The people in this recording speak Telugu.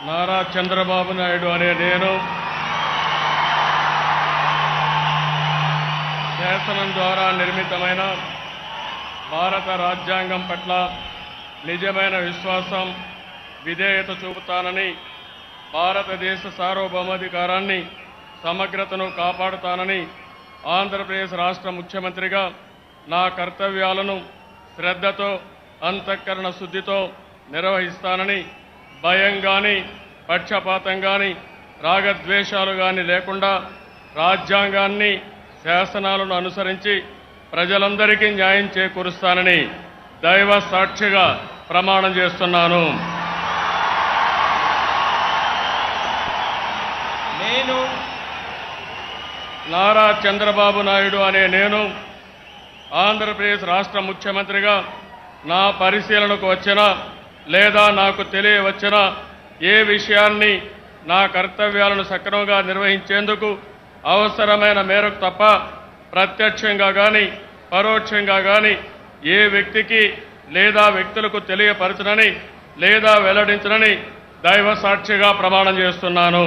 నారా చంద్రబాబు నాయుడు అనే నేను శాసనం ద్వారా నిర్మితమైన భారత రాజ్యాంగం పట్ల నిజమైన విశ్వాసం, విధేయత చూపుతానని, భారతదేశ సార్వభౌమాధికారాన్ని, సమగ్రతను కాపాడుతానని, ఆంధ్రప్రదేశ్ రాష్ట్ర ముఖ్యమంత్రిగా నా కర్తవ్యాలను శ్రద్ధతో, అంతఃకరణ శుద్ధితో నిర్వహిస్తానని, భయం గాని, పక్షపాతం గాని, రాగద్వేషాలు గాని లేకుండా రాజ్యాంగాన్ని, శాసనాలను అనుసరించి ప్రజలందరికీ న్యాయం చేకూరుస్తానని దైవ సాక్షిగా ప్రమాణం చేస్తున్నాను. నేను నారా చంద్రబాబు నాయుడు అనే నేను ఆంధ్రప్రదేశ్ రాష్ట్ర ముఖ్యమంత్రిగా నా పరిశీలనకు వచ్చిన లేదా నాకు తెలియవచ్చిన ఏ విషయాన్ని నా కర్తవ్యాలను సక్రమంగా నిర్వహించేందుకు అవసరమైన మేరకు తప్ప ప్రత్యక్షంగా గాని పరోక్షంగా గాని ఏ వ్యక్తికి లేదా వ్యక్తులకు తెలియపరచనని లేదా వెల్లడించనని దైవ సాక్షిగా ప్రమాణం చేస్తున్నాను.